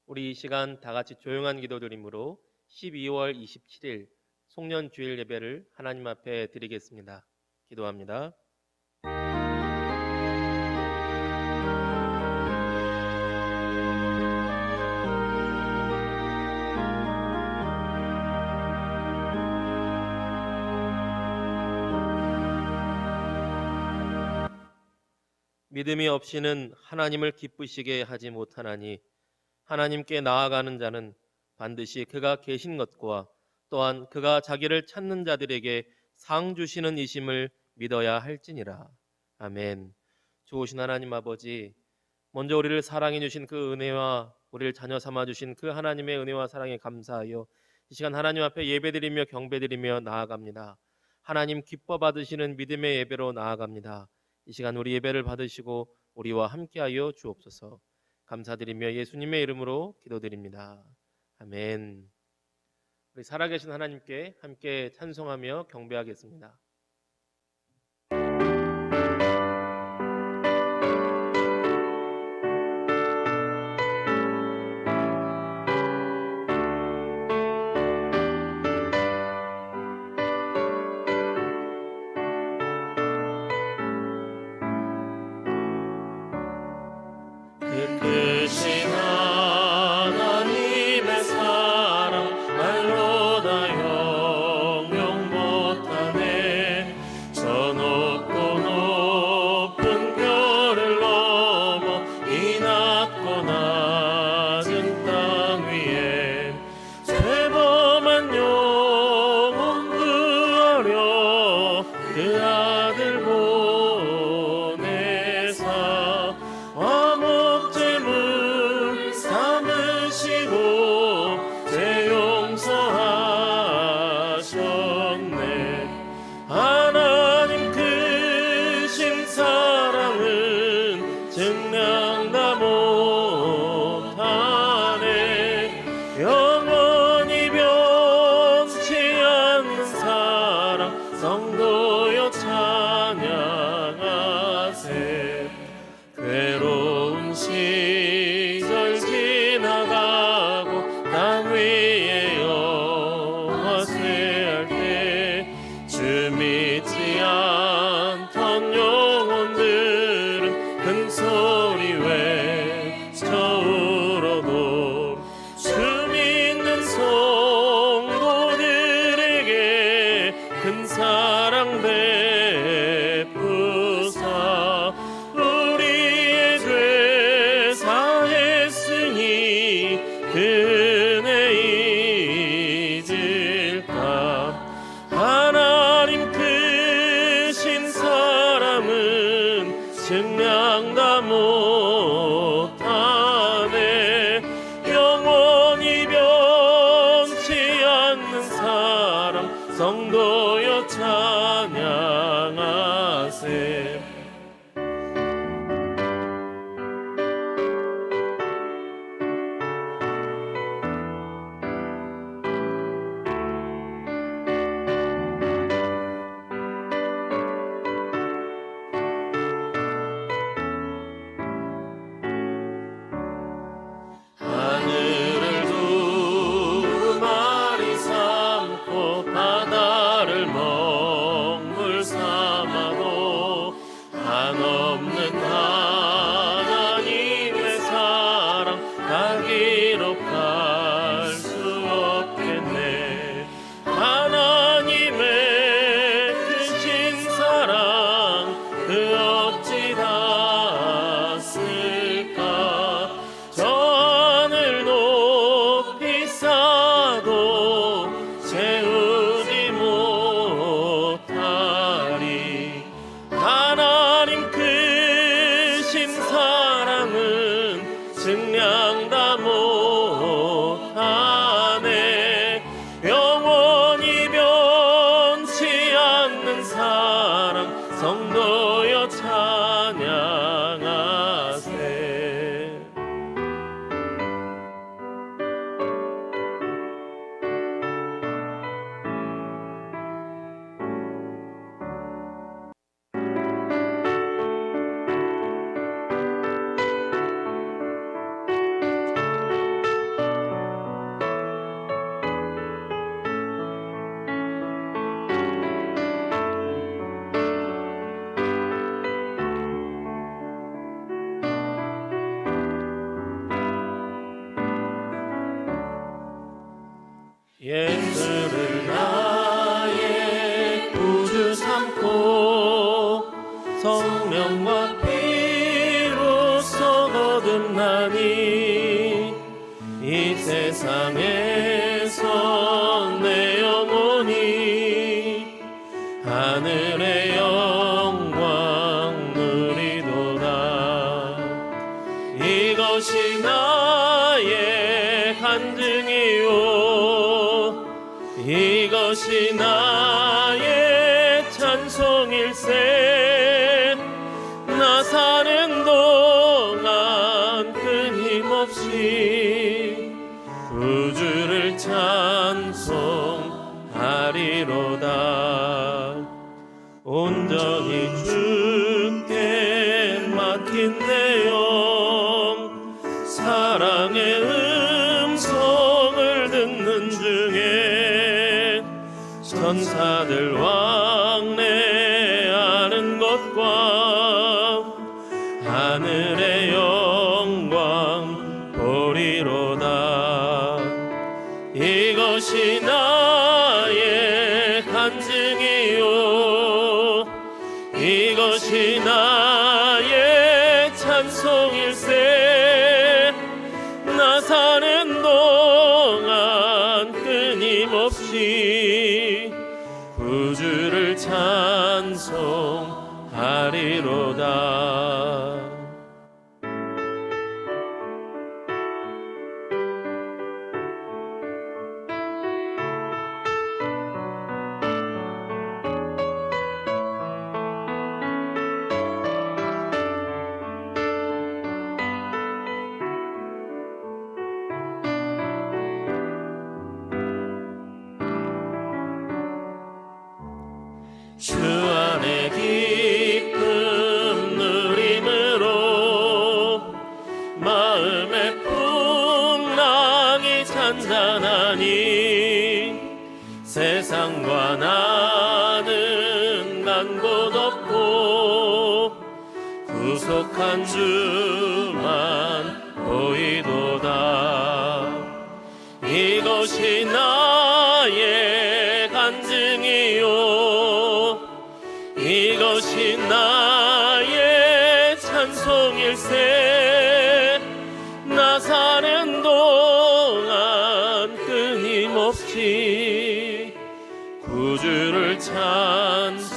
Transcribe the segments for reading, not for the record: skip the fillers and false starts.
우리 이 시간 다 같이 조용한 기도 드림으로 12월 27일 송년 주일 예배를 하나님 앞에 드리겠습니다. 기도합니다. 믿음이 없이는 하나님을 기쁘시게 하지 못하나니 하나님께 나아가는 자는 반드시 그가 계신 것과 또한 그가 자기를 찾는 자들에게 상 주시는 이심을 믿어야 할지니라. 아멘. 좋으신 하나님 아버지, 먼저 우리를 사랑해 주신 그 은혜와 우리를 자녀 삼아 주신 그 하나님의 은혜와 사랑에 감사하여 이 시간 하나님 앞에 예배드리며 경배드리며 나아갑니다. 하나님 기뻐 받으시는 믿음의 예배로 나아갑니다. 이 시간 우리 예배를 받으시고 우리와 함께하여 주옵소서. 감사드리며 예수님의 이름으로 기도드립니다. 아멘. 우리 살아계신 하나님께 함께 찬송하며 경배하겠습니다. 그 크신 하나님의 사랑 말로 다 형용 못하네. 저 높고 높은 별을 넘어 이 낮고 낮은 땅 위에 죄범한 영혼 구하려 그 아들 보내사 화목제물 삼으시고 죄 용서하셨네. 하나님 크신 사랑은 증명다 못하네. 영원히 변치 않는 사랑 성도여 찬양하세. 괴로운 시절 지나가고 땅 위에 영화 쇠할 때 주 믿지 않던 영혼들은 큰 소리 외쳐 울어도 주 믿는 성도들에게 큰 사랑 베푸사 우리의 죄 사했으니 그 은혜 잊을까. 하나님 크신 사랑은 증명다 못하네. 영원히 변치 않는 사랑 성도여 찬양하세. 하늘을 두 마리 삼고 바다를 먹물 삼아도 한없는 하나님의 사랑 다 기록할 수 없겠네. 하나님의 크신 사랑 그 어찌 다 쓸까. 저 하늘 높이 쌓아도 채우지 못하리. 하나님 크신 예수를 나의 구주 삼고 성령과 피로써 거듭나니 이 세상에서 내 영혼이 하늘의 영광 누리도다. 이것이 나의 간증이요 이것이 나의 찬송일세. 나 사는 동안 끊임없이 구주를 찬송하리로다. 온전히 주께 맡긴 내 영 사랑의 음성을 듣는 중에 천사들 왕래하는 것과 하늘의 영광 보리로다. 이것이 나의 간증이요 이것이 나의 찬송일세. 나 사는 동안 끊임없이 구주를 찬송하리로다. 주 안에 기쁨 누림으로 마음의 풍랑이 잔잔하니 세상과 나는 간 곳 없고 구속한 주만 보이도다. 이것이 나의 간증이요 이것이 나의 찬송일세. 나 사는 동안 끊임없이 구주를 찬송하리로다.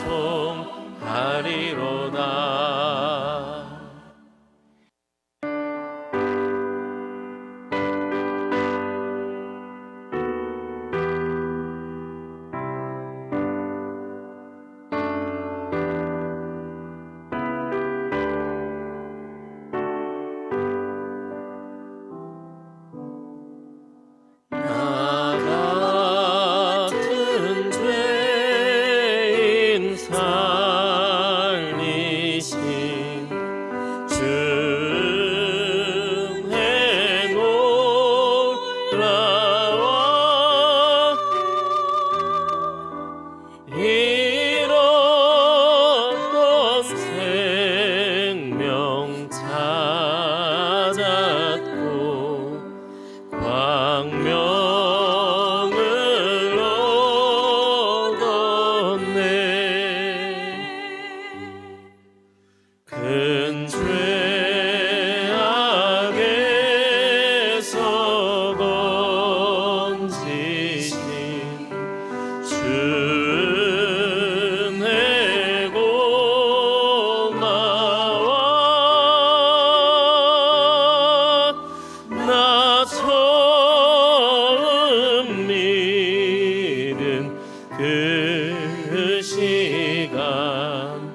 그 시간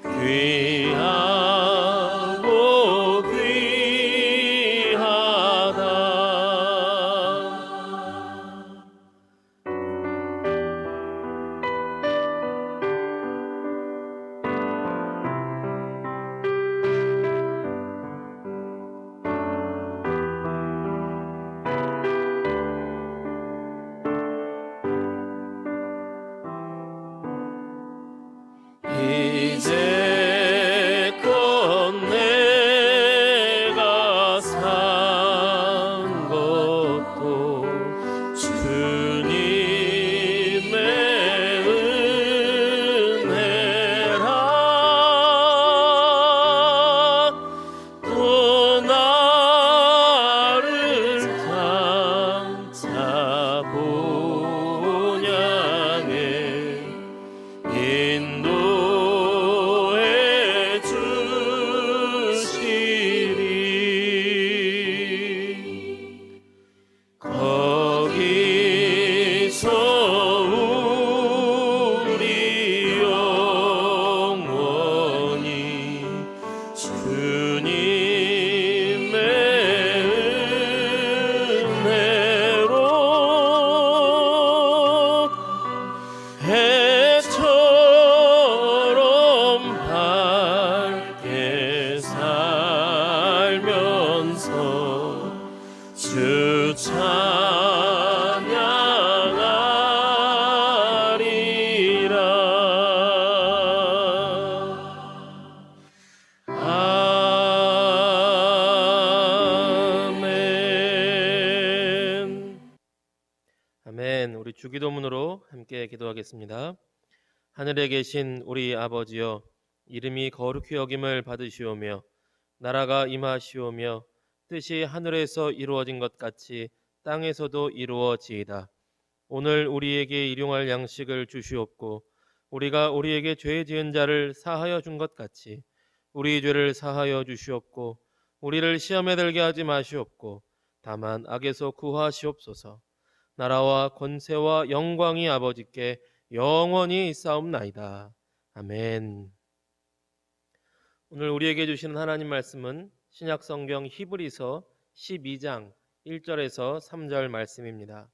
귀하게 주기도문으로 함께 기도하겠습니다. 하늘에 계신 우리 아버지여, 이름이 거룩히 여김을 받으시오며 나라가 임하시오며 뜻이 하늘에서 이루어진 것 같이 땅에서도 이루어지이다. 오늘 우리에게 일용할 양식을 주시옵고 우리가 우리에게 죄 지은 자를 사하여 준 것 같이 우리 죄를 사하여 주시옵고 우리를 시험에 들게 하지 마시옵고 다만 악에서 구하시옵소서. 나라와 권세와 영광이 아버지께 영원히 있사옵나이다. 아멘. 오늘 우리에게 주시는 하나님 말씀은 신약 성경 히브리서 12장 1절에서 3절 말씀입니다.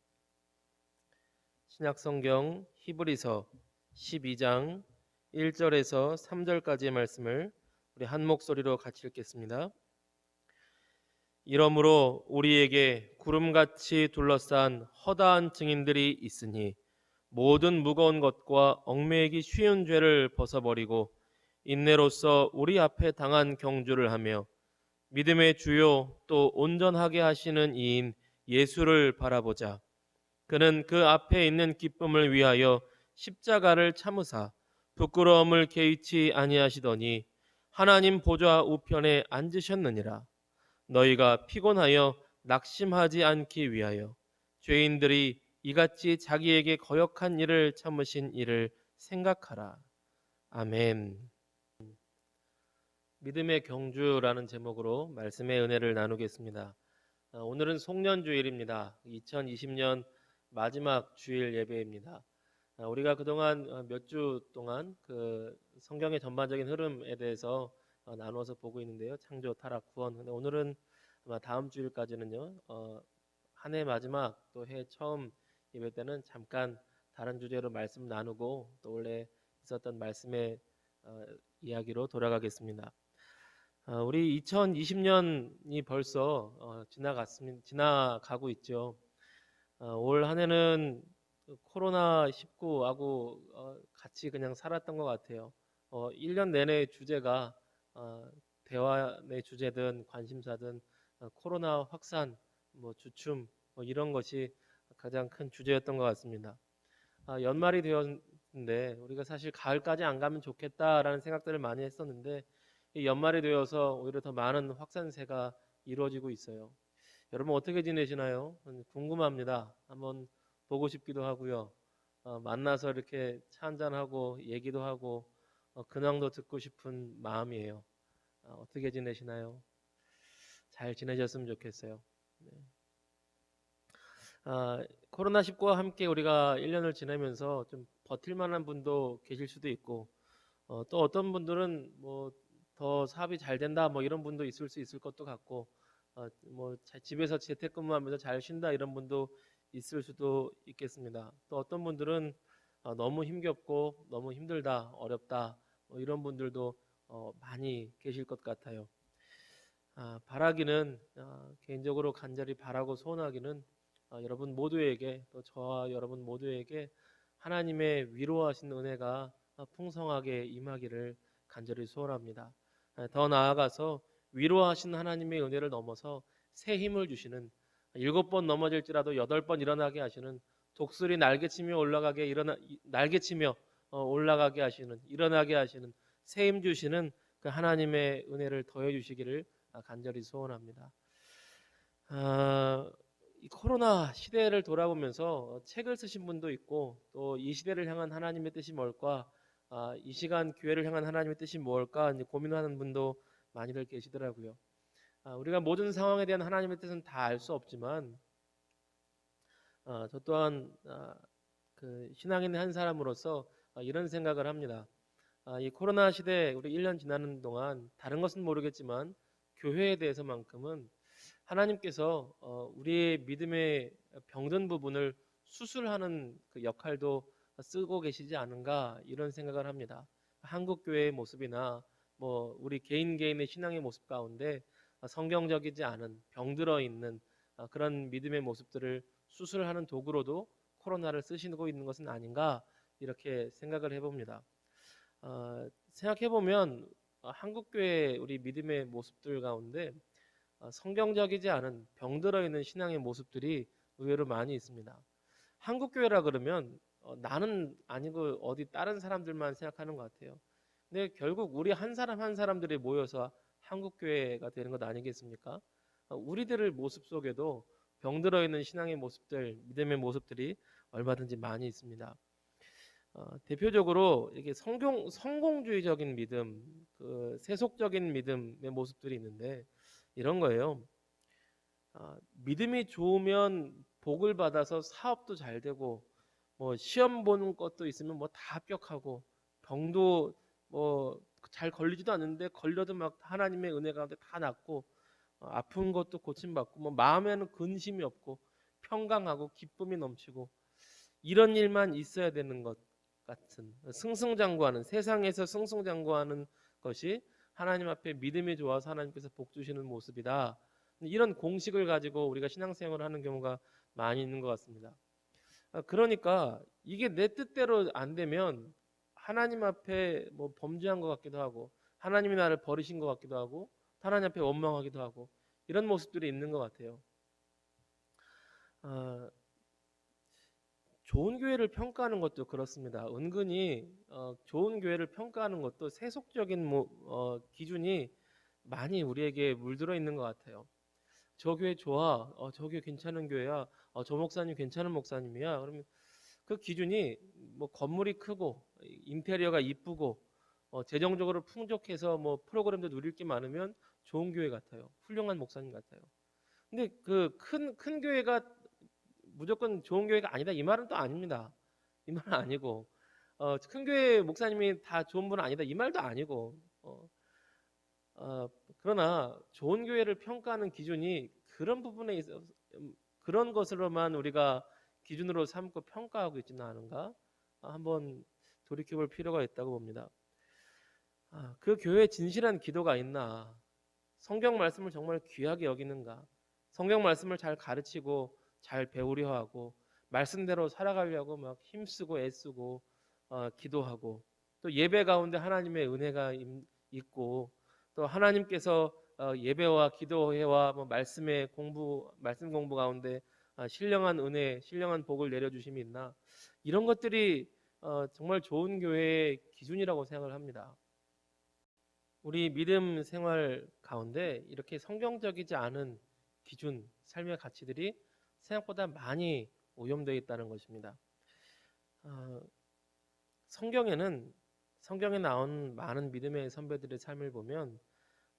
신약 성경 히브리서 12장 1절에서 3절까지의 말씀을 우리 한 목소리로 같이 읽겠습니다. 이러므로 우리에게 구름같이 둘러싼 허다한 증인들이 있으니 모든 무거운 것과 얽매이기 쉬운 죄를 벗어버리고 인내로써 우리 앞에 당한 경주를 하며 믿음의 주요 또 온전하게 하시는 이인 예수를 바라보자. 그는 그 앞에 있는 기쁨을 위하여 십자가를 참으사 부끄러움을 개의치 아니하시더니 하나님 보좌 우편에 앉으셨느니라. 너희가 피곤하여 낙심하지 않기 위하여 죄인들이 이같이 자기에게 거역한 일을 참으신 일을 생각하라. 아멘. 믿음의 경주라는 제목으로 말씀의 은혜를 나누겠습니다. 오늘은 송년주일입니다. 2020년 마지막 주일 예배입니다. 우리가 그동안 몇 주 동안 그 성경의 전반적인 흐름에 대해서 나누어서 보고 있는데요. 창조, 타락, 구원. 근데 오늘은 아마 다음 주일까지는요. 한 해 마지막 또 해 처음 예배 때는 잠깐 다른 주제로 말씀 나누고 또 원래 있었던 말씀의 이야기로 돌아가겠습니다. 우리 2020년이 벌써 지나가고 있죠. 올 한 해는 코로나 19하고 같이 그냥 살았던 것 같아요. 1년 내내 주제가 대화의 주제든 관심사든 코로나 확산, 주춤 이런 것이 가장 큰 주제였던 것 같습니다. 연말이 되었는데 우리가 사실 가을까지 안 가면 좋겠다라는 생각들을 많이 했었는데 이 연말이 되어서 오히려 더 많은 확산세가 이루어지고 있어요. 여러분 어떻게 지내시나요? 궁금합니다. 한번 보고 싶기도 하고요. 만나서 이렇게 차 한잔하고 얘기도 하고 근황도 듣고 싶은 마음이에요. 어떻게 지내시나요? 잘 지내셨으면 좋겠어요. 네. 코로나19와 함께 우리가 1년을 지내면서 좀 버틸 만한 분도 계실 수도 있고 또 어떤 분들은 더 사업이 잘 된다 이런 분도 있을 수 있을 것도 같고 집에서 재택근무하면서 잘 쉰다 이런 분도 있을 수도 있겠습니다. 또 어떤 분들은 너무 힘겹고 너무 힘들다 어렵다 이런 분들도 많이 계실 것 같아요. 바라기는 개인적으로 간절히 바라고 소원하기는 여러분 모두에게 또 저와 여러분 모두에게 하나님의 위로하신 은혜가 풍성하게 임하기를 간절히 소원합니다. 더 나아가서 위로하신 하나님의 은혜를 넘어서 새 힘을 주시는 7번 넘어질지라도 8번 일어나게 하시는 독수리 날개치며 올라가게 하시는 일어나게 하시는 새 힘 주시는 그 하나님의 은혜를 더해 주시기를 간절히 소원합니다. 이 코로나 시대를 돌아보면서 책을 쓰신 분도 있고 또 이 시대를 향한 하나님의 뜻이 뭘까, 이 시간 교회를 향한 하나님의 뜻이 뭘까 이제 고민하는 분도 많이들 계시더라고요. 우리가 모든 상황에 대한 하나님의 뜻은 다 알 수 없지만 저 또한 그 신앙인의 한 사람으로서 이런 생각을 합니다. 이 코로나 시대 우리 1년 지나는 동안 다른 것은 모르겠지만 교회에 대해서만큼은 하나님께서 우리의 믿음의 병든 부분을 수술하는 그 역할도 쓰고 계시지 않은가 이런 생각을 합니다. 한국 교회의 모습이나 우리 개인의 신앙의 모습 가운데 성경적이지 않은 병들어 있는 그런 믿음의 모습들을 수술하는 도구로도 코로나를 쓰시고 있는 것은 아닌가 이렇게 생각을 해봅니다. 생각해보면 한국교회 우리 믿음의 모습들 가운데 성경적이지 않은 병들어 있는 신앙의 모습들이 의외로 많이 있습니다. 한국 교회라 그러면 나는 아니고 어디 다른 사람들만 생각하는 것 같아요. 근데 결국 우리 한 사람 한 사람들이 모여서 한국 교회가 되는 것 아니겠습니까? 우리들의 모습 속에도 병들어 있는 신앙의 모습들, 믿음의 모습들이 얼마든지 많이 있습니다. 대표적으로 이렇게 성공주의적인 믿음, 그 세속적인 믿음의 모습들이 있는데 이런 거예요. 믿음이 좋으면 복을 받아서 사업도 잘 되고 뭐 시험 보는 것도 있으면 뭐 다 합격하고 병도 뭐 잘 걸리지도 않는데 걸려도 막 하나님의 은혜 가운데 다 낫고 아픈 것도 고침받고 뭐 마음에는 근심이 없고 평강하고 기쁨이 넘치고 이런 일만 있어야 되는 것 같은 승승장구하는 세상에서 승승장구하는 것이 하나님 앞에 믿음이 좋아서 하나님께서 복 주시는 모습이다. 이런 공식을 가지고 우리가 신앙생활을 하는 경우가 많이 있는 것 같습니다. 그러니까 이게 내 뜻대로 안 되면 하나님 앞에 뭐 범죄한 것 같기도 하고 하나님이 나를 버리신 것 같기도 하고 하나님 앞에 원망하기도 하고 이런 모습들이 있는 것 같아요. 아, 좋은 교회를 평가하는 것도 그렇습니다. 은근히 좋은 교회를 평가하는 것도 세속적인 기준이 많이 우리에게 물들어 있는 것 같아요. 저 교회 좋아, 저 교회 괜찮은 교회야, 저 목사님 괜찮은 목사님이야. 그러면 그 기준이 뭐 건물이 크고 인테리어가 이쁘고 재정적으로 풍족해서 뭐 프로그램도 누릴 게 많으면 좋은 교회 같아요. 훌륭한 목사님 같아요. 근데 그 큰 교회가 무조건 좋은 교회가 아니다 이 말은 또 아닙니다. 이 말은 아니고 큰 교회 목사님이 다 좋은 분은 아니다 이 말도 아니고 그러나 좋은 교회를 평가하는 기준이 그런 부분에 있어 그런 것으로만 우리가 기준으로 삼고 평가하고 있지는 않은가 한번 돌이켜볼 필요가 있다고 봅니다. 그 교회에 진실한 기도가 있나? 성경 말씀을 정말 귀하게 여기는가? 성경 말씀을 잘 가르치고 잘 배우려 하고 말씀대로 살아가려고 막 힘쓰고 애쓰고 기도하고 또 예배 가운데 하나님의 은혜가 있고 또 하나님께서 예배와 기도회와 뭐 말씀 공부 가운데 신령한 은혜, 신령한 복을 내려주심이 있나? 이런 것들이 정말 좋은 교회의 기준이라고 생각을 합니다. 우리 믿음 생활 가운데 이렇게 성경적이지 않은 기준, 삶의 가치들이 생각보다 많이 오염되어 있다는 것입니다. 어, 성경에 나온 많은 믿음의 선배들의 삶을 보면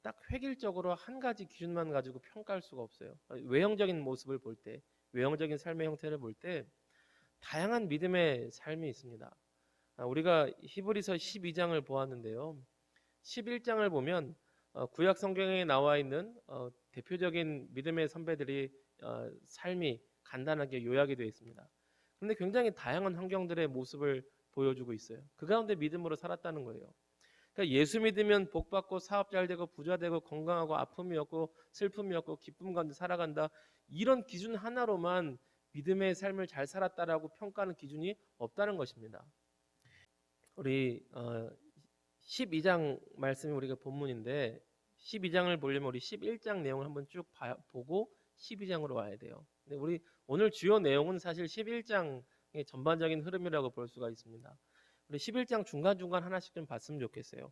딱 획일적으로 한 가지 기준만 가지고 평가할 수가 없어요. 외형적인 모습을 볼 때, 외형적인 삶의 형태를 볼 때 다양한 믿음의 삶이 있습니다. 우리가 히브리서 12장을 보았는데요. 11장을 보면 구약 성경에 나와 있는 대표적인 믿음의 선배들이 삶이 간단하게 요약이 되어 있습니다. 그런데 굉장히 다양한 환경들의 모습을 보여주고 있어요. 그 가운데 믿음으로 살았다는 거예요. 그러니까 예수 믿으면 복 받고 사업 잘 되고 부자 되고 건강하고 아픔이 없고 슬픔이 없고 기쁨 가운데 살아간다. 이런 기준 하나로만 믿음의 삶을 잘 살았다라고 평가하는 기준이 없다는 것입니다. 우리 12장 말씀이 우리가 본문인데 12장을 보려면 우리 11장 내용을 한번 쭉 보고 12장으로 와야 돼요. 근데 우리 오늘 주요 내용은 사실 11장의 전반적인 흐름이라고 볼 수가 있습니다. 우리 11장 중간중간 하나씩 좀 봤으면 좋겠어요.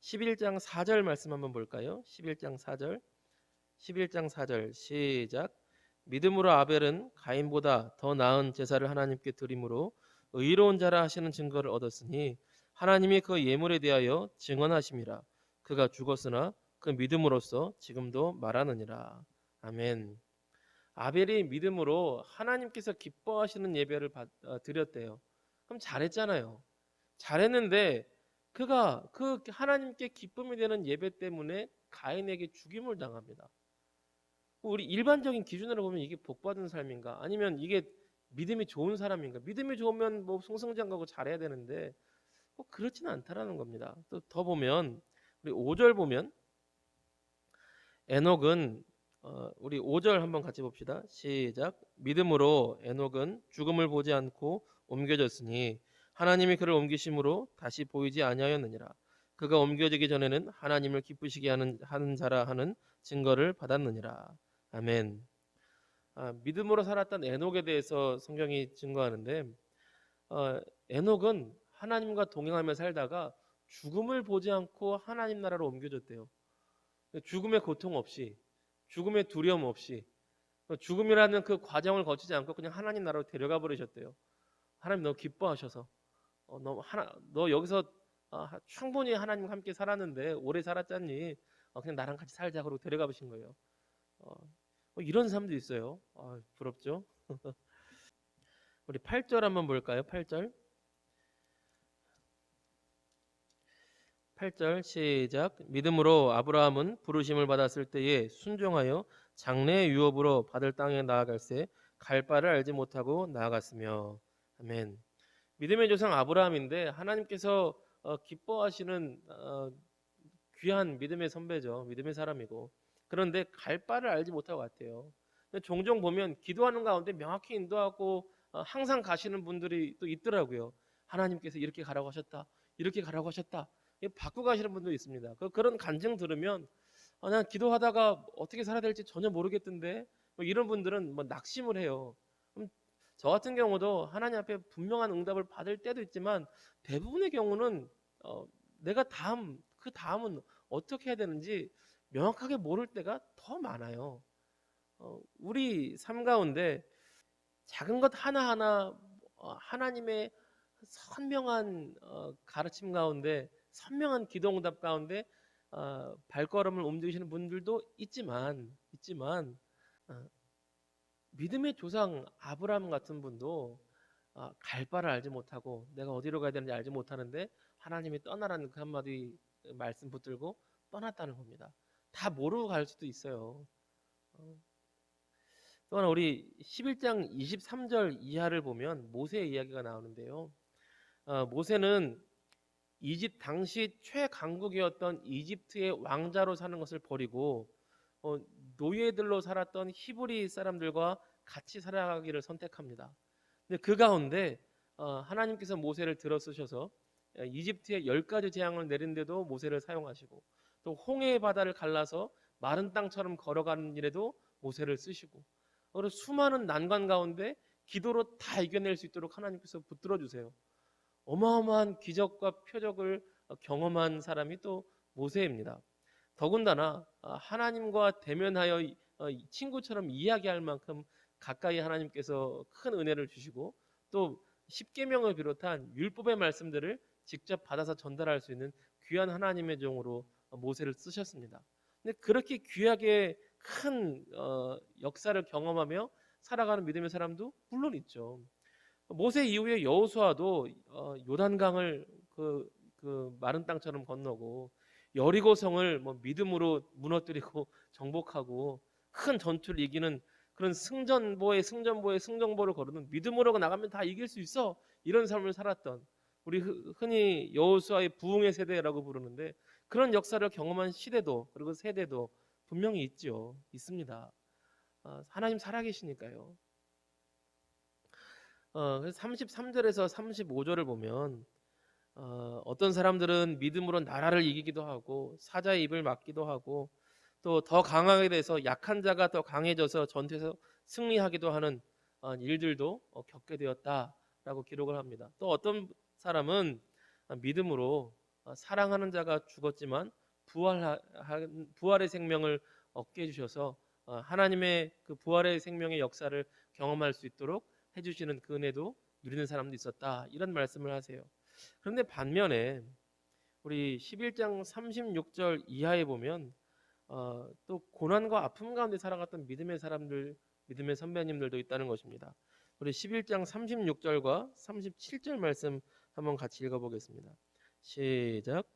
11장 4절 말씀 한번 볼까요? 11장 4절. 11장 4절 시작. 믿음으로 아벨은 가인보다 더 나은 제사를 하나님께 드림으로 의로운 자라 하시는 증거를 얻었으니 하나님이 그 예물에 대하여 증언하심이라. 그가 죽었으나 그 믿음으로써 지금도 말하느니라. 아멘. 아벨이 믿음으로 하나님께서 기뻐하시는 예배를 드렸대요. 그럼 잘했잖아요. 잘했는데 그가 그 하나님께 기쁨이 되는 예배 때문에 가인에게 죽임을 당합니다. 우리 일반적인 기준으로 보면 이게 복받은 삶인가? 아니면 이게 믿음이 좋은 사람인가? 믿음이 좋으면 뭐 승승장구하고 잘해야 되는데 꼭 그렇지는 않다라는 겁니다. 또 더 보면 우리 5절 보면 에녹은 우리 5절 한번 같이 봅시다. 시작. 믿음으로 에녹은 죽음을 보지 않고 옮겨졌으니 하나님이 그를 옮기심으로 다시 보이지 아니하였느니라. 그가 옮겨지기 전에는 하나님을 기쁘시게 하는 자라 하는 증거를 받았느니라. 아멘. 믿음으로 살았던 에녹에 대해서 성경이 증거하는데 에녹은 하나님과 동행하며 살다가 죽음을 보지 않고 하나님 나라로 옮겨졌대요. 죽음의 고통 없이, 죽음의 두려움 없이, 죽음이라는 그 과정을 거치지 않고 그냥 하나님 나라로 데려가 버리셨대요. 하나님 너무 기뻐하셔서 너 여기서 충분히 하나님과 함께 살았는데 오래 살았잖니. 그냥 나랑 같이 살자 그러고 데려가 보신 거예요. 어, 이런 사람도 있어요. 부럽죠? 우리 8절 한번 볼까요? 8절. 8절 시작. 믿음으로 아브라함은 부르심을 받았을 때에 순종하여 장래의 유업으로 받을 땅에 나아갈새 갈 바를 알지 못하고 나아갔으며. 아멘. 믿음의 조상 아브라함인데 하나님께서 기뻐하시는 귀한 믿음의 선배죠. 믿음의 사람이고. 그런데 갈 바를 알지 못하고 갔대요. 근데 종종 보면 기도하는 가운데 명확히 인도하고 항상 가시는 분들이 또 있더라고요. 하나님께서 이렇게 가라고 하셨다. 이렇게 가라고 하셨다. 바꾸고 가시는 분도 있습니다. 그런 간증 들으면 난 기도하다가 어떻게 살아야 될지 전혀 모르겠던데 뭐 이런 분들은 뭐 낙심을 해요. 그럼 저 같은 경우도 하나님 앞에 분명한 응답을 받을 때도 있지만 대부분의 경우는 내가 그 다음은 어떻게 해야 되는지 명확하게 모를 때가 더 많아요. 우리 삶 가운데 작은 것 하나하나 하나님의 선명한 가르침 가운데 선명한 기도응답 가운데 발걸음을 움직이시는 분들도 있지만 어, 믿음의 조상 아브라함 같은 분도 갈 바를 알지 못하고 내가 어디로 가야 되는지 알지 못하는데 하나님이 떠나라는 그 한마디 말씀 붙들고 떠났다는 겁니다. 다 모르고 갈 수도 있어요. 어, 또한 우리 11장 23절 이하를 보면 모세의 이야기가 나오는데요. 모세는 이집 당시 최강국이었던 이집트의 왕자로 사는 것을 버리고 노예들로 살았던 히브리 사람들과 같이 살아가기를 선택합니다. 근데 그 가운데 하나님께서 모세를 들어 쓰셔서 이집트에 10가지 재앙을 내린데도 모세를 사용하시고 또 홍해의 바다를 갈라서 마른 땅처럼 걸어가는 일에도 모세를 쓰시고 그리고 수많은 난관 가운데 기도로 다 이겨낼 수 있도록 하나님께서 붙들어 주세요. 어마어마한 기적과 표적을 경험한 사람이 또 모세입니다. 더군다나 하나님과 대면하여 친구처럼 이야기할 만큼 가까이 하나님께서 큰 은혜를 주시고 또 십계명을 비롯한 율법의 말씀들을 직접 받아서 전달할 수 있는 귀한 하나님의 종으로 모세를 쓰셨습니다. 근데 그렇게 귀하게 큰 역사를 경험하며 살아가는 믿음의 사람도 물론 있죠. 모세 이후에 여호수아도 요단강을 그 마른 땅처럼 건너고 여리고성을 뭐 믿음으로 무너뜨리고 정복하고 큰 전투를 이기는 그런 승전보의 승정보를 거르는 믿음으로 나가면 다 이길 수 있어 이런 삶을 살았던 우리 흔히 여호수아의 부흥의 세대라고 부르는데 그런 역사를 경험한 시대도 그리고 세대도 분명히 있습니다. 하나님 살아계시니까요. 그래서 33절에서 35절을 보면 어떤 사람들은 믿음으로 나라를 이기기도 하고 사자의 입을 막기도 하고 또 더 강하게 돼서 약한 자가 더 강해져서 전투에서 승리하기도 하는 일들도 겪게 되었다라고 기록을 합니다. 또 어떤 사람은 믿음으로 사랑하는 자가 죽었지만 부활의 생명을 얻게 해주셔서 하나님의 그 부활의 생명의 역사를 경험할 수 있도록 해주시는 그 은혜도 누리는 사람도 있었다. 이런 말씀을 하세요. 그런데 반면에 우리 11장 36절 이하에 보면 또 고난과 아픔 가운데 살아갔던 믿음의 사람들, 믿음의 선배님들도 있다는 것입니다. 우리 11장 36절과 37절 말씀 한번 같이 읽어보겠습니다. 시작.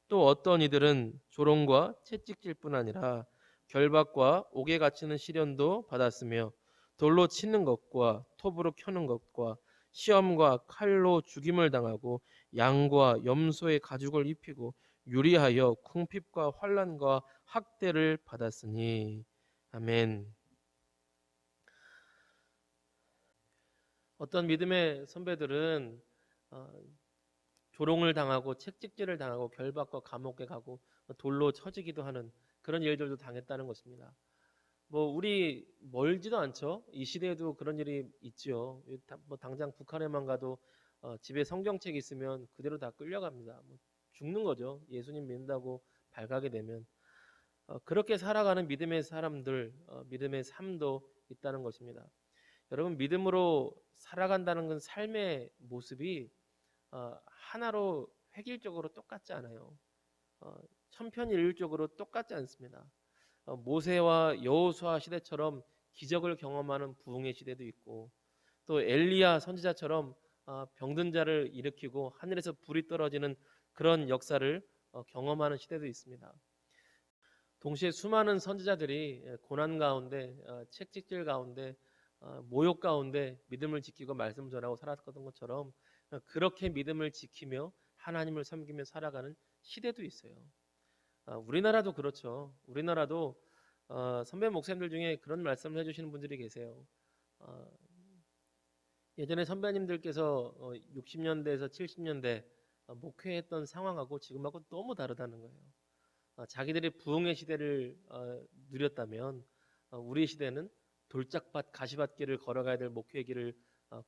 또 어떤 이들은 조롱과 채찍질 뿐 아니라 결박과 옥에 갇히는 시련도 받았으며 돌로 치는 것과 톱으로 켜는 것과 시험과 칼로 죽임을 당하고 양과 염소의 가죽을 입히고 유리하여 궁핍과 환난과 학대를 받았으니 아멘. 어떤 믿음의 선배들은 어, 조롱을 당하고 채찍질을 당하고 결박과 감옥에 가고 돌로 쳐지기도 하는 그런 일들도 당했다는 것입니다. 뭐 우리 멀지도 않죠. 이 시대에도 그런 일이 있죠. 뭐 당장 북한에만 가도 집에 성경책 있으면 그대로 다 끌려갑니다. 뭐 죽는 거죠. 예수님 믿는다고 발각이 되면 그렇게 살아가는 믿음의 사람들, 믿음의 삶도 있다는 것입니다. 여러분 믿음으로 살아간다는 건 삶의 모습이 하나로 획일적으로 똑같지 않아요. 어, 천편일률적으로 똑같지 않습니다. 모세와 여호수아 시대처럼 기적을 경험하는 부흥의 시대도 있고 또 엘리야 선지자처럼 병든 자를 일으키고 하늘에서 불이 떨어지는 그런 역사를 경험하는 시대도 있습니다. 동시에 수많은 선지자들이 고난 가운데 채찍질 가운데 모욕 가운데 믿음을 지키고 말씀 전하고 살았던 것처럼 그렇게 믿음을 지키며 하나님을 섬기며 살아가는 시대도 있어요. 우리나라도 그렇죠. 우리나라도 선배 목사님들 중에 그런 말씀을 해주시는 분들이 계세요. 어, 예전에 선배님들께서 60년대에서 70년대 목회했던 상황하고 지금하고 너무 다르다는 거예요. 자기들이 부흥의 시대를 누렸다면 우리 시대는 돌짝밭 가시밭길을 걸어가야 될 목회의 길을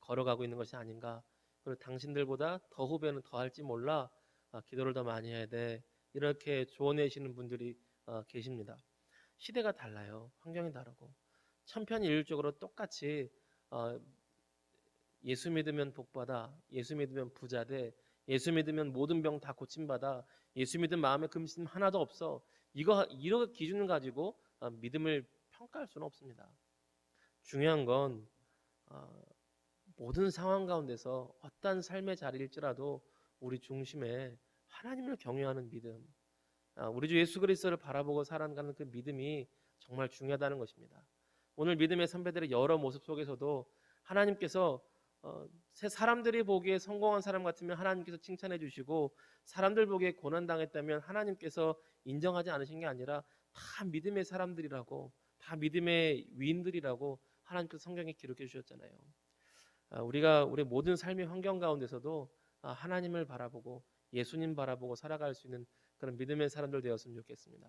걸어가고 있는 것이 아닌가. 그리고 당신들보다 더 후배는 더 할지 몰라. 기도를 더 많이 해야 돼. 이렇게 조언해주시는 분들이 계십니다. 시대가 달라요. 환경이 다르고 천편일률적으로 똑같이 어, 예수 믿으면 복받아, 예수 믿으면 부자돼, 예수 믿으면 모든 병 다 고침받아, 예수 믿은 마음에 금심 하나도 없어. 이런 기준을 가지고 믿음을 평가할 수는 없습니다. 중요한 건 모든 상황 가운데서 어떠한 삶의 자리일지라도 우리 중심에 하나님을 경외하는 믿음, 우리 주 예수 그리스도를 바라보고 살아가는 그 믿음이 정말 중요하다는 것입니다. 오늘 믿음의 선배들의 여러 모습 속에서도 하나님께서 사람들이 보기에 성공한 사람 같으면 하나님께서 칭찬해 주시고 사람들 보기에 고난 당했다면 하나님께서 인정하지 않으신 게 아니라 다 믿음의 사람들이라고 다 믿음의 위인들이라고 하나님께서 성경에 기록해 주셨잖아요. 우리가 우리 모든 삶의 환경 가운데서도 하나님을 바라보고 예수님 바라보고 살아갈 수 있는 그런 믿음의 사람들 되었으면 좋겠습니다.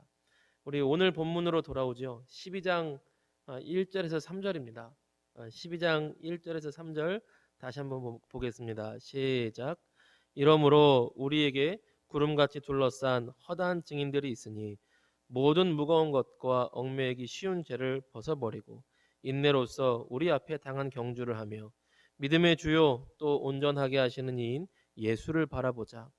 우리 오늘 본문으로 돌아오죠. 12장 1절에서 3절입니다. 12장 1절에서 3절 다시 한번 보겠습니다. 시작. 이러므로 우리에게 구름같이 둘러싼 허다한 증인들이 있으니 모든 무거운 것과 얽매이기 쉬운 죄를 벗어버리고 인내로써 우리 앞에 당한 경주를 하며 믿음의 주요 또 온전하게 하시는 이인 예수를 바라보자.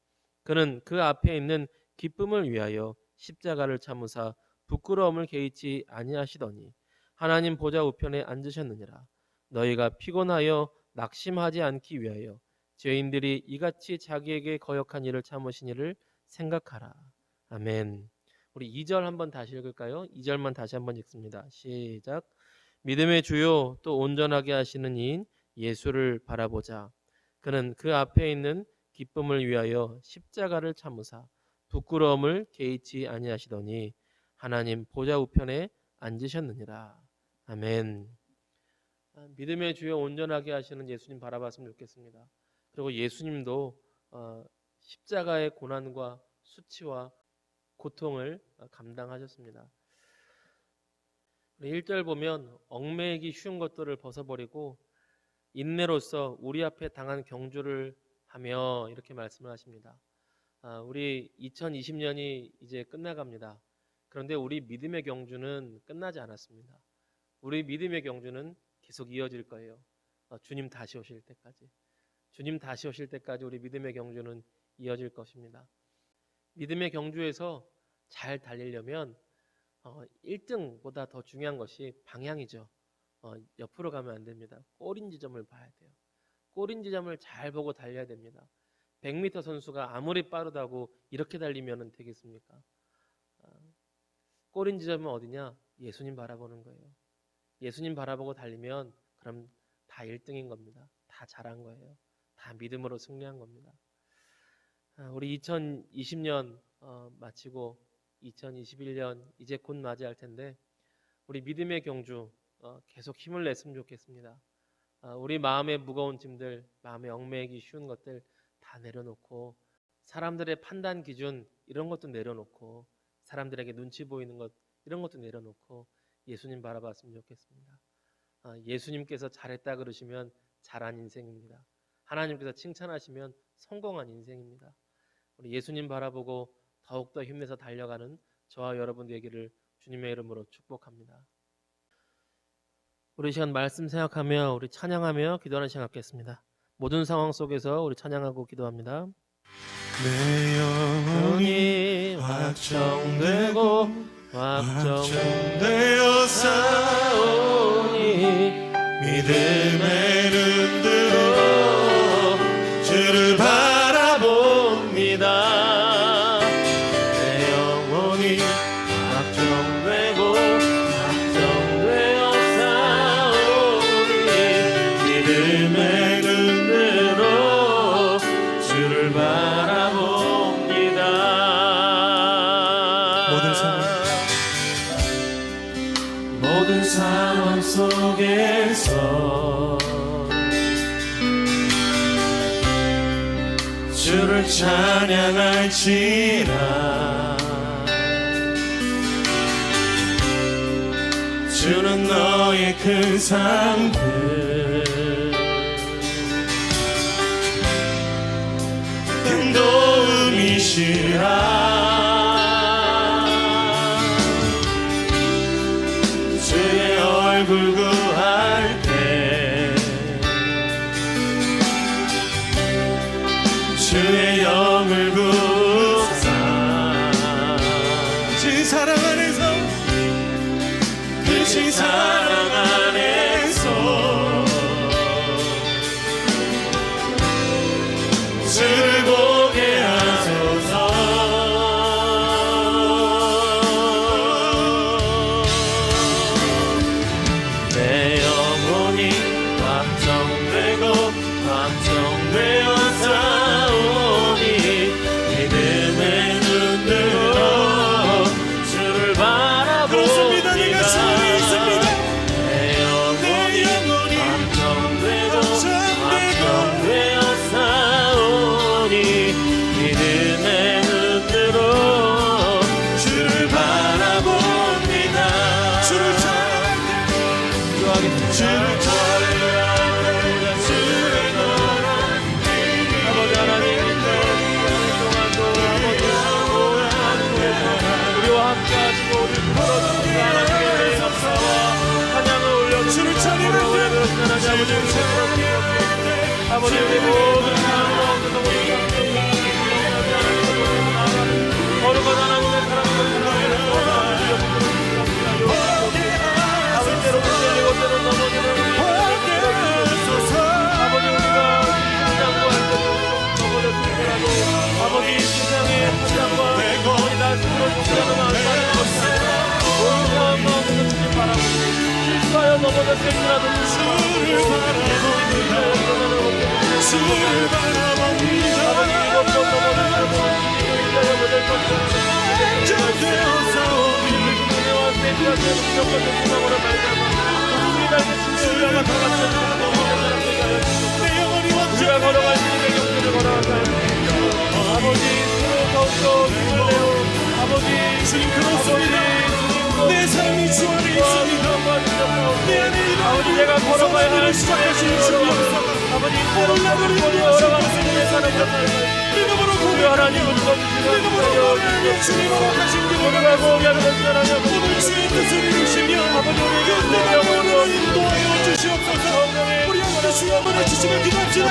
그는 그 앞에 있는 기쁨을 위하여 십자가를 참으사 부끄러움을 개의치 아니하시더니 하나님 보좌 우편에 앉으셨느니라. 너희가 피곤하여 낙심하지 않기 위하여 죄인들이 이같이 자기에게 거역한 일을 참으신 일을 생각하라. 아멘. 우리 2절 한번 다시 읽을까요? 2절만 다시 한번 읽습니다. 시작. 믿음의 주요 또 온전하게 하시는 이인 예수를 바라보자. 그는 그 앞에 있는 기쁨을 위하여 십자가를 참으사 부끄러움을 개의치 아니하시더니 하나님 보좌 우편에 앉으셨느니라. 아멘. 믿음의 주여 온전하게 하시는 예수님 바라봤으면 좋겠습니다. 그리고 예수님도 십자가의 고난과 수치와 고통을 감당하셨습니다. 1절 보면 얽매이기 쉬운 것들을 벗어버리고 인내로서 우리 앞에 당한 경주를 하며 이렇게 말씀을 하십니다. 우리 2020년이 이제 끝나갑니다. 그런데 우리 믿음의 경주는 끝나지 않았습니다. 우리 믿음의 경주는 계속 이어질 거예요. 주님 다시 오실 때까지. 주님 다시 오실 때까지 우리 믿음의 경주는 이어질 것입니다. 믿음의 경주에서 잘 달리려면 1등보다 더 중요한 것이 방향이죠. 옆으로 가면 안 됩니다. 꼬린 지점을 봐야 돼요. 꼬린 지점을 잘 보고 달려야 됩니다. 100m 선수가 아무리 빠르다고 이렇게 달리면 되겠습니까? 꼬린 지점은 어디냐? 예수님 바라보는 거예요. 예수님 바라보고 달리면 그럼 다 1등인 겁니다. 다 잘한 거예요. 다 믿음으로 승리한 겁니다. 우리 2020년 마치고 2021년 이제 곧 맞이할 텐데 우리 믿음의 경주 계속 힘을 냈으면 좋겠습니다. 우리 마음의 무거운 짐들, 마음에 얽매이기 쉬운 것들 다 내려놓고 사람들의 판단 기준 이런 것도 내려놓고 사람들에게 눈치 보이는 것 이런 것도 내려놓고 예수님 바라봤으면 좋겠습니다. 예수님께서 잘했다 그러시면 잘한 인생입니다. 하나님께서 칭찬하시면 성공한 인생입니다. 우리 예수님 바라보고 더욱더 힘내서 달려가는 저와 여러분 되기를 주님의 이름으로 축복합니다. 우리 시간 말씀 생각하며 우리 찬양하며 기도하는 시간 갖겠습니다. 모든 상황 속에서 우리 찬양하고 기도합니다. 내 영혼이 확정되고 확정되어 싸우니 믿음의 눈으로 주를 바라봅니다. 내 영혼이 확정되고 확정되어 싸우니 믿음의 눈으로 주를 바라봅니다. 모든 상황 속에서 주를 찬양할지라. 주는 너의 큰 삶들 큰 도움이시라. 주의 얼굴 구할 때 주의 영을 구사 그 사랑 안에서 그 사랑 안에서 주를 보게 하소서. 내 영혼이 확정되고 확정되어 싸우니 믿음의 눈으로 주를 바라봅니다. 내 영혼이 확정되고 확정되어 싸우니 믿음의 눈으로 주를 바라봅니다. 주를 아버지 하나님 우리와 함께 하시고 우리를 풀어주신 하나님의 은혜 감사와 찬양을 올려드립니다. 주를 찬양할 때 아버지 우리 모든 상황 가운데서 모든 거룩한 하나님의 사랑을 아버지 때로 흔들리고 때로 넘어지는 아버지 우리가 양보할 때도 넘어졌을지라도 아버지 세상의 한장과 우리 날씨로 못하는 알바를 것이라 모든 상황 가운데서 주님 바라보고 실수하여 넘어졌을지라도 주를 바라봅니다. 아버지 이것도 넘어졌다고 인자여 될 것이라 되어사오니 은혜와 세지하게 무조건 대신함으로 말미암아 우리 날개 진리와 다 같이 넘어진 사람들에게 하여 주옵소서. 내 영혼이 우리가 걸어갈 주님의 경주를 걸어가게 하여 주옵소서. 아버지 주로 더욱더 힘을 내어 아버지 주님 그렇습니다. 내 삶이 주 안에 있습니다. 내 안에 아버지 내가 걸어가야 하는 시작하시는 주님의 주님 아버지 걸어가는 주님의 사랑을 믿음으로 우리 하나님 붙어주시는 주님으로 가신 우리가 고개하는 하나님 오늘 주의 뜻을 이루시며 아버지 우리 내 영혼을 인도하여 주시옵소서. 우리 함께 주여 한번 해주시면 기도합시다.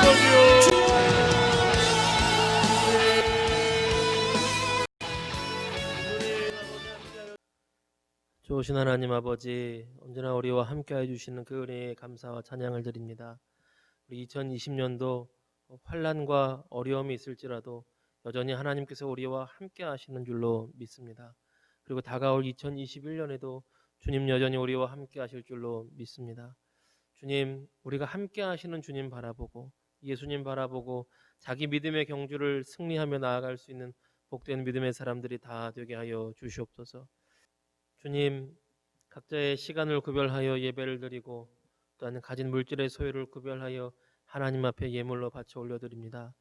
좋으신 하나님 아버지 언제나 우리와 함께해 주시는 그 은혜에 감사와 찬양을 드립니다. 우리 2020년도 환난과 어려움이 있을지라도 여전히 하나님께서 우리와 함께 하시는 줄로 믿습니다. 그리고 다가올 2021년에도 주님 여전히 우리와 함께 하실 줄로 믿습니다. 주님 우리가 함께 하시는 주님 바라보고 예수님 바라보고 자기 믿음의 경주를 승리하며 나아갈 수 있는 복된 믿음의 사람들이 다 되게 하여 주시옵소서. 주님 각자의 시간을 구별하여 예배를 드리고 또한 가진 물질의 소유를 구별하여 하나님 앞에 예물로 바쳐 올려드립니다.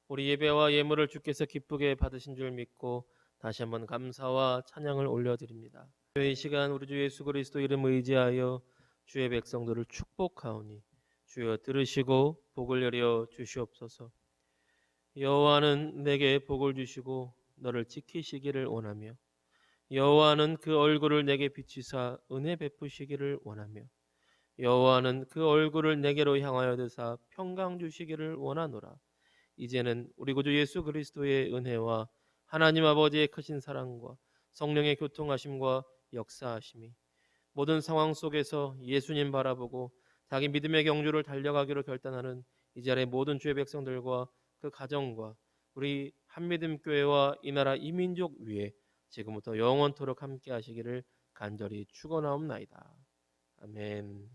우리 예배와 예물을 주께서 기쁘게 받으신 줄 믿고 다시 한번 감사와 찬양을 올려드립니다. 이 시간 우리 주 예수 그리스도 이름 의지하여 주의 백성들을 축복하오니 주여 들으시고 복을 내려 주시옵소서. 여호와는 내게 복을 주시고 너를 지키시기를 원하며 여호와는 그 얼굴을 내게 비치사 은혜 베푸시기를 원하며 여호와는 그 얼굴을 내게로 향하여 드사 평강 주시기를 원하노라. 이제는 우리 구주 예수 그리스도의 은혜와 하나님 아버지의 크신 사랑과 성령의 교통하심과 역사하심이 모든 상황 속에서 예수님 바라보고 자기 믿음의 경주를 달려가기로 결단하는 이 자리의 모든 주의 백성들과 그 가정과 우리 한믿음 교회와 이 나라 이민족 위에 지금부터 영원토록 함께 하시기를 간절히 축원하옵나이다. 아멘.